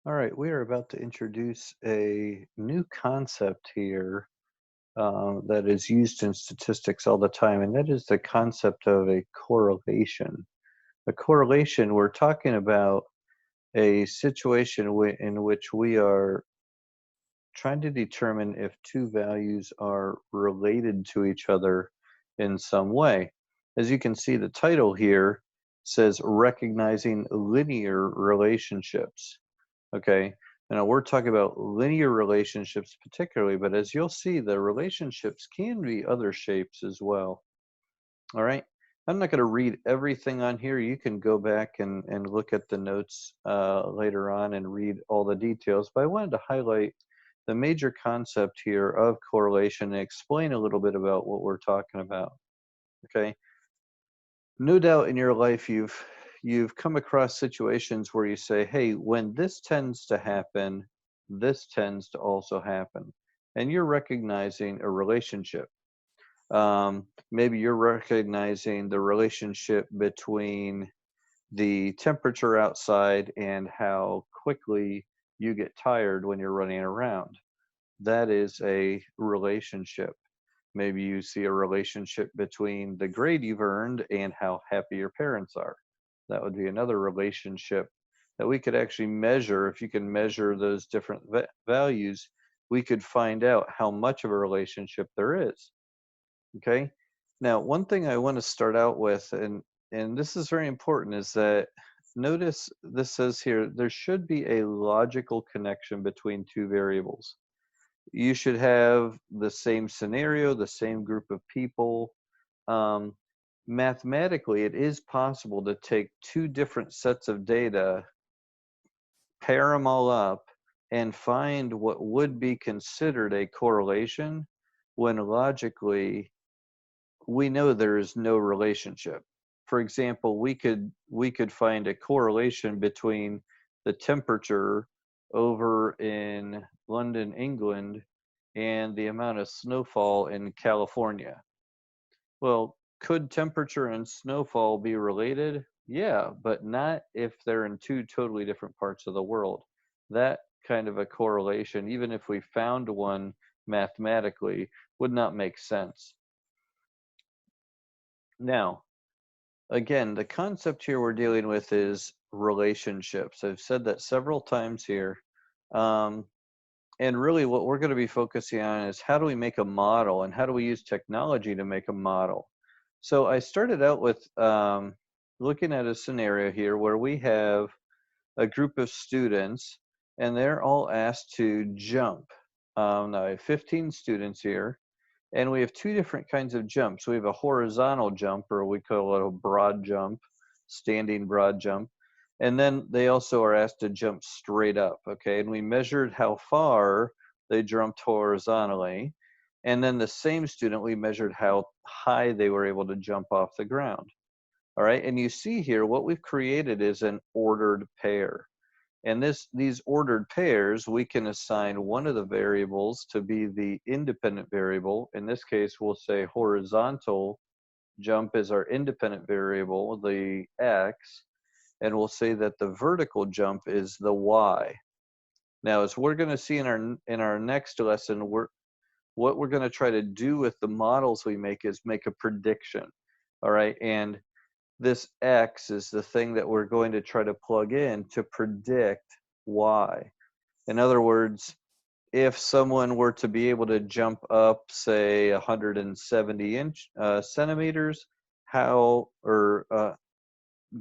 All right, we are about to introduce a new concept here that is used in statistics all the time, and that is the concept of a correlation. A correlation, we're talking about a situation in which we are trying to determine if two values are related to each other in some way. As you can see, the title here says recognizing linear relationships. Okay. Now we're talking about linear relationships particularly, but as you'll see, the relationships can be other shapes as well. All right. I'm not going to read everything on here. You can go back and look at the notes later on and read all the details. But I wanted to highlight the major concept here of correlation and explain a little bit about what we're talking about. Okay. No doubt in your life you've come across situations where you say, "Hey, when this tends to happen, this tends to also happen." And you're recognizing a relationship. Maybe you're recognizing the relationship between the temperature outside and how quickly you get tired when you're running around. That is a relationship. Maybe you see a relationship between the grade you've earned and how happy your parents are. That would be another relationship that we could actually measure. If you can measure those different values, we could find out how much of a relationship there is. Okay. Now, one thing I want to start out with, and this is very important, is that notice this says here there should be a logical connection between two variables. You should have the same scenario, the same group of people. Um, Mathematically, it is possible to take two different sets of data, pair them all up, and find what would be considered a correlation when logically we know there is no relationship. For example, we could find a correlation between the temperature over in London, England, and the amount of snowfall in California. Well, could temperature and snowfall be related? Yeah, but not if they're in two totally different parts of the world. That kind of a correlation, even if we found one mathematically, would not make sense. Now, again, the concept here we're dealing with is relationships. I've said that several times here. Um, and really, what we're going to be focusing on is how do we make a model and how do we use technology to make a model. So I started out with looking at a scenario here where we have a group of students and they're all asked to jump. Now I have 15 students here, and we have two different kinds of jumps. We have a horizontal jump, or we call it a broad jump, standing broad jump. And then they also are asked to jump straight up, okay? And we measured how far they jumped horizontally. And then the same student, we measured how high they were able to jump off the ground. All right. And you see here, what we've created is an ordered pair. And these ordered pairs, we can assign one of the variables to be the independent variable. In this case, we'll say horizontal jump is our independent variable, the x, and we'll say that the vertical jump is the y. Now, as we're going to see in our next lesson, what we're going to try to do with the models we make is make a prediction. All right, and this x is the thing that we're going to try to plug in to predict y. In other words, if someone were to be able to jump up, say, 170 centimeters, how, or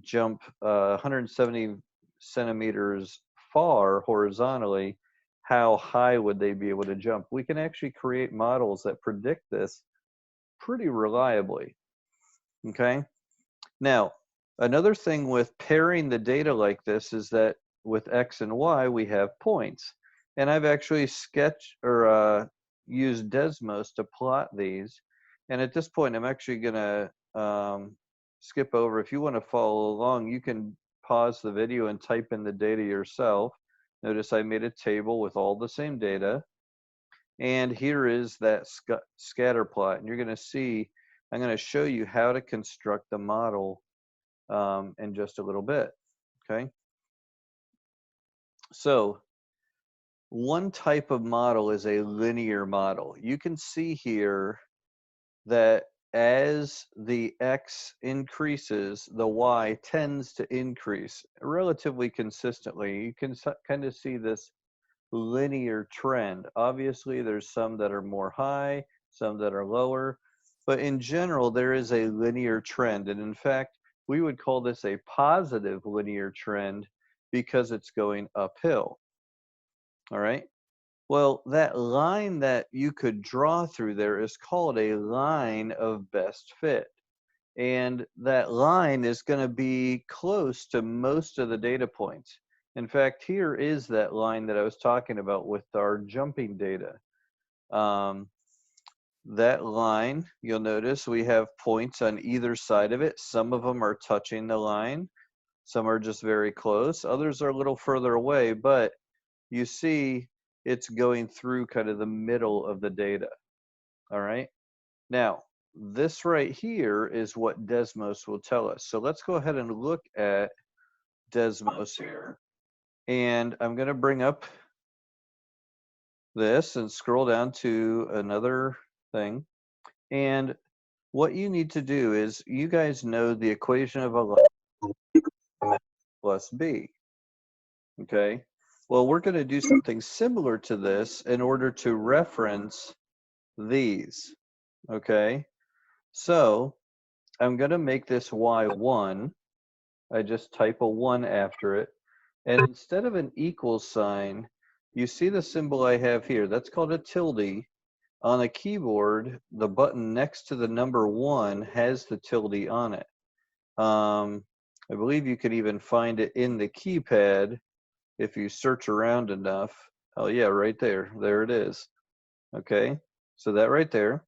jump 170 centimeters far horizontally, how high would they be able to jump? We can actually create models that predict this pretty reliably. Okay. Now, another thing with pairing the data like this is that with X and Y, we have points. And I've actually sketched or used Desmos to plot these. And at this point, I'm actually going to skip over. If you want to follow along, you can pause the video and type in the data yourself. Notice I made a table with all the same data. And here is that scatter plot. And you're going to see, I'm going to show you how to construct the model in just a little bit. Okay. So one type of model is a linear model. You can see here that as the x increases, the y tends to increase relatively consistently. You can kind of see this linear trend. Obviously, there's some that are more high, some that are lower, but in general, there is a linear trend. And in fact, we would call this a positive linear trend because it's going uphill. All right. Well, that line that you could draw through there is called a line of best fit. And that line is going to be close to most of the data points. In fact, here is that line that I was talking about with our jumping data. That line, you'll notice we have points on either side of it. Some of them are touching the line. Some are just very close. Others are a little further away, but you see it's going through kind of the middle of the data. All right. Now, this right here is what Desmos will tell us. So let's go ahead and look at Desmos here. And I'm going to bring up this and scroll down to another thing. And what you need to do is, you guys know the equation of a line plus b. Okay. Well, we're going to do something similar to this in order to reference these. Okay. So I'm going to make this y1. I just type a 1 after it. And instead of an equal sign, you see the symbol I have here. That's called a tilde. On a keyboard, the button next to the number 1 has the tilde on it. I believe you could even find it in the keypad if you search around enough. Oh yeah, right there. There it is. Okay, so that right there.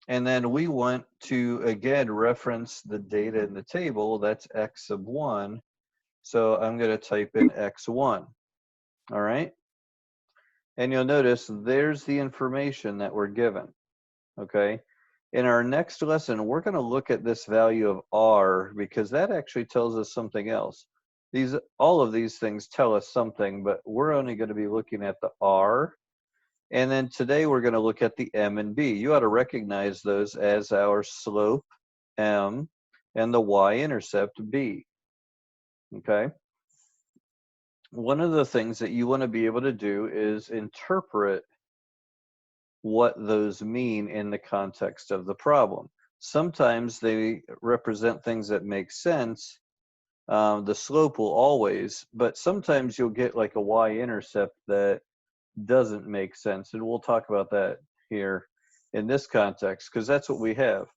And then we want to, again, reference the data in the table. That's x sub 1. So I'm going to type in x1. All right. And you'll notice there's the information that we're given. Okay. In our next lesson, we're going to look at this value of r, because that actually tells us something else. All of these things tell us something, but we're only going to be looking at the r. And then today we're going to look at the m and b. You ought to recognize those as our slope, m, and the y-intercept, b. Okay. One of the things that you want to be able to do is interpret what those mean in the context of the problem. Sometimes they represent things that make sense. The slope will always, but sometimes you'll get like a y-intercept that doesn't make sense. And we'll talk about that here in this context, because that's what we have.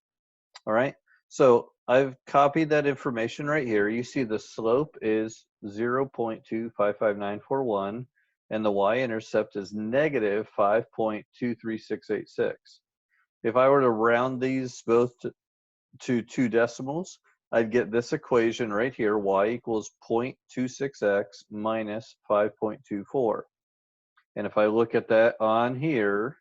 All right. So I've copied that information right here. You see the slope is 0.255941 and the y-intercept is negative 5.23686. If I were to round these both to 2 decimals, I'd get this equation right here, y equals 0.26x minus 5.24. And if I look at that on here,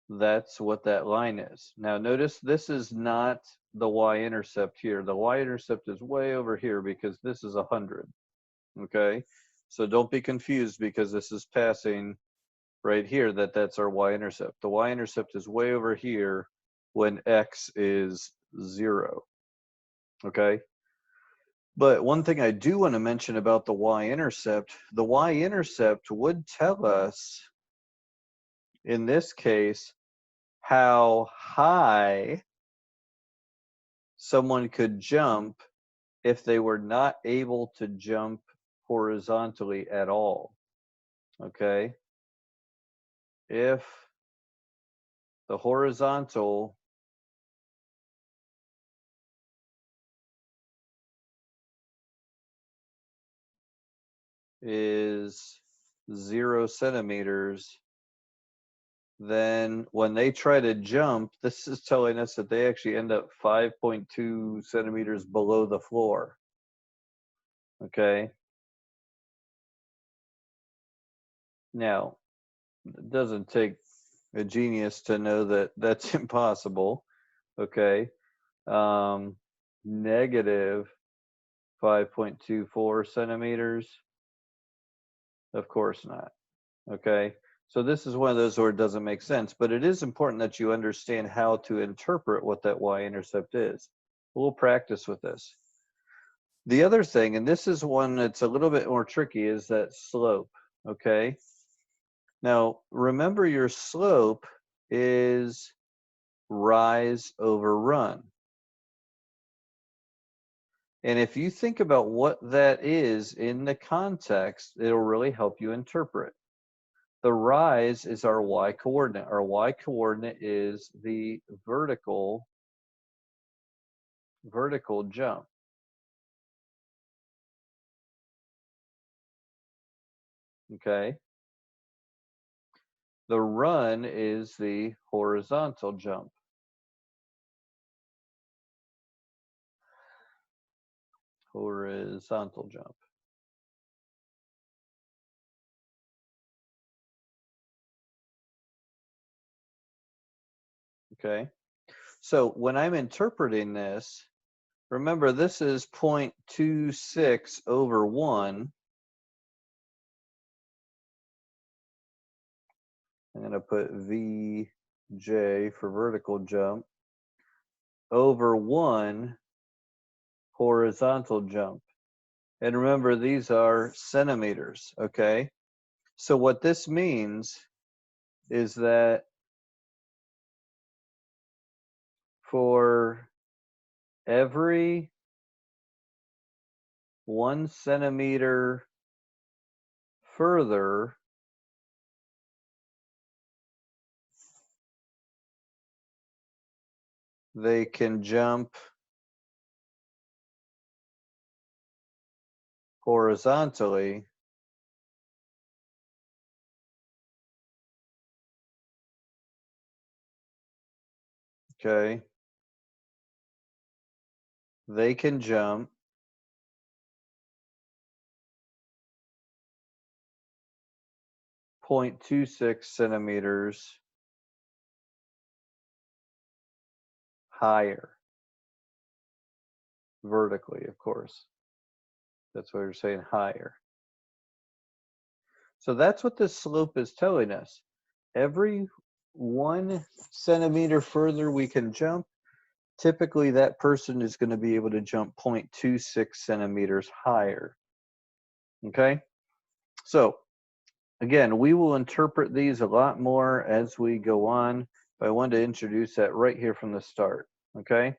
that's what that line is. Now notice this is not the y-intercept here. The y-intercept is way over here because this is 100. Okay, so don't be confused because this is passing right here that's our y-intercept. The y-intercept is way over here when x is 0. Okay, but one thing I do want to mention about the y-intercept would tell us in this case how high someone could jump if they were not able to jump horizontally at all. Okay? If the horizontal is 0 centimeters, then when they try to jump, this is telling us that they actually end up 5.2 centimeters below the floor. Okay? Now, it doesn't take a genius to know that that's impossible. Okay? Negative 5.24 centimeters. Of course not. Okay. So this is one of those where it doesn't make sense, but it is important that you understand how to interpret what that y-intercept is. We'll practice with this. The other thing, and this is one that's a little bit more tricky, is that slope. Okay. Now, remember your slope is rise over run. And if you think about what that is in the context, it'll really help you interpret. The rise is our y coordinate. Our y coordinate is the vertical jump. Okay. The run is the horizontal jump. Horizontal jump. Okay. So when I'm interpreting this, remember this is 0.26 over 1. I'm going to put VJ for vertical jump over 1 horizontal jump. And remember, these are centimeters, okay? So what this means is that for every 1 centimeter further, they can jump horizontally okay? They can jump 0.26 centimeters higher vertically, of course. That's why we're saying higher. So that's what this slope is telling us. Every 1 centimeter further we can jump, typically that person is going to be able to jump 0.26 centimeters higher. Okay? So again, we will interpret these a lot more as we go on, but I wanted to introduce that right here from the start. Okay?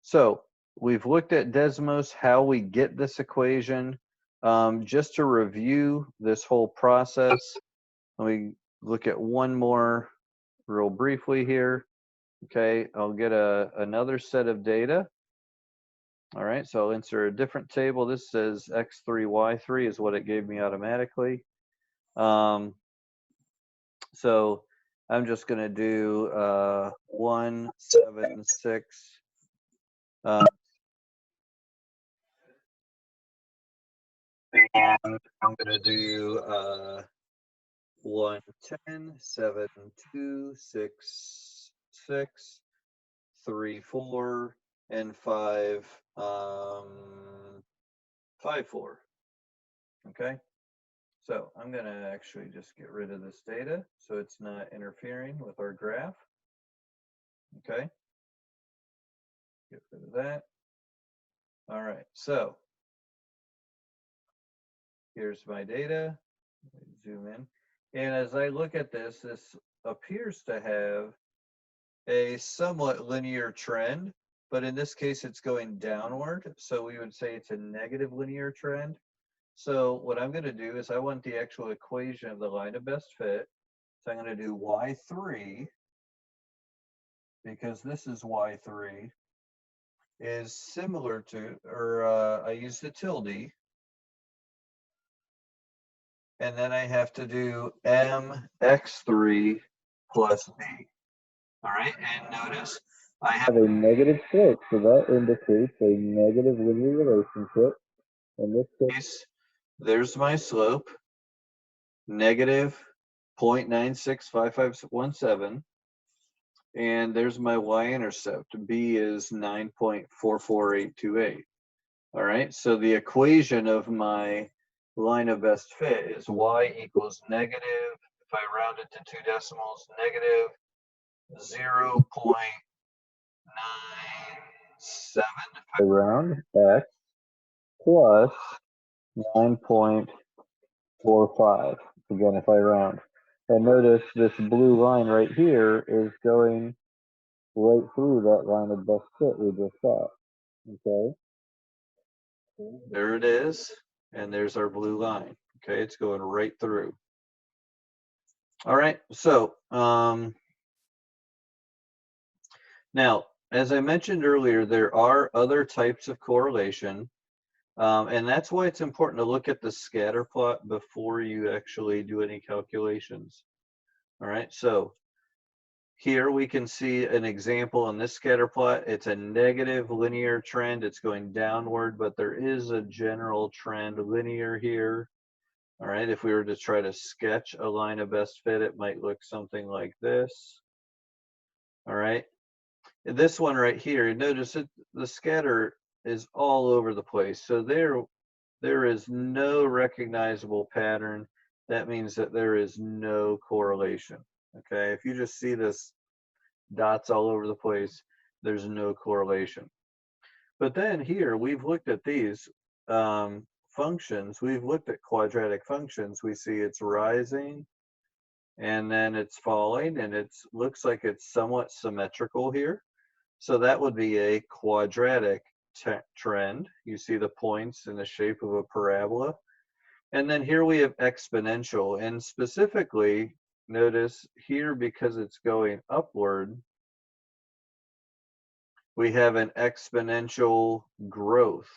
So we've looked at Desmos, how we get this equation. Just to review this whole process, let me look at one more real briefly here. Okay, I'll get another set of data. All right, so I'll insert a different table. This says x3, y3 is what it gave me automatically. So I'm just going to do 1, 7, 6. And I'm going to do 1, 10, 7, 2, 6, 6, 3, 4, and 5, 5, 4. Okay, so I'm going to actually just get rid of this data so it's not interfering with our graph. Okay, get rid of that. All right, so here's my data. Zoom in. And as I look at this, this appears to have a somewhat linear trend, but in this case, it's going downward. So we would say it's a negative linear trend. So what I'm going to do is I want the actual equation of the line of best fit. So I'm going to do y3, because this is y3, is similar to, or I use the tilde. And then I have to do mx3 plus b. All right, and notice I have a negative slope, so that indicates a negative linear relationship. In this case, there's my slope, negative 0.965517, and there's my y-intercept. B is 9.44828. All right, so the equation of my line of best fit is y equals negative, if I round it to 2 decimals, negative 0.97, if I round, x, plus 9.45, again, if I round. And notice this blue line right here is going right through that line of best fit we just saw, okay? There it is, and there's our blue line, okay? It's going right through. All right, so now, as I mentioned earlier, there are other types of correlation, and that's why it's important to look at the scatter plot before you actually do any calculations. All right, so here we can see an example on this scatter plot. It's a negative linear trend. It's going downward, but there is a general trend linear here. All right, if we were to try to sketch a line of best fit, it might look something like this. All right, this one right here, notice it, the scatter is all over the place. So there is no recognizable pattern. That means that there is no correlation. Okay, if you just see this dots all over the place, there's no correlation. But then here, we've looked at these functions. We've looked at quadratic functions. We see it's rising, and then it's falling, and it looks like it's somewhat symmetrical here. So that would be a quadratic trend. You see the points in the shape of a parabola. And then here we have exponential, and specifically, notice here, because it's going upward, we have an exponential growth.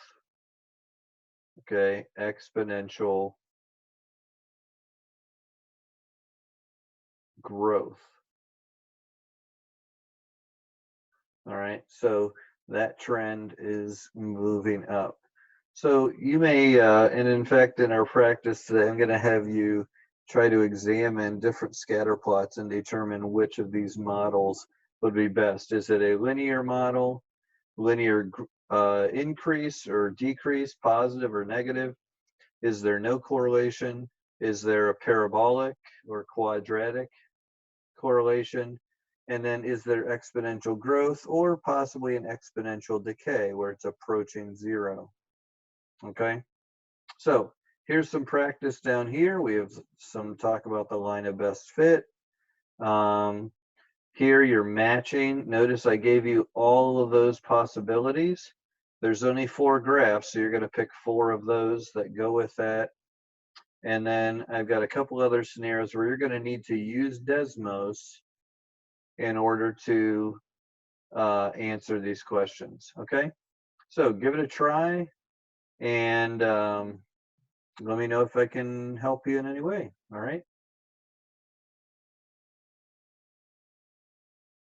Okay, exponential growth. All right, so that trend is moving up. So you may, and in fact, in our practice today, I'm going to have you try to examine different scatter plots and determine which of these models would be best. Is it a linear model, linear increase or decrease, positive or negative? Is there no correlation? Is there a parabolic or quadratic correlation? And then is there exponential growth or possibly an exponential decay where it's approaching zero? Okay, so here's some practice down here. We have some talk about the line of best fit. Here you're matching. Notice I gave you all of those possibilities. There's only 4 graphs, so you're going to pick 4 of those that go with that. And then I've got a couple other scenarios where you're going to need to use Desmos in order to answer these questions. Okay, so give it a try, and let me know if I can help you in any way. All right.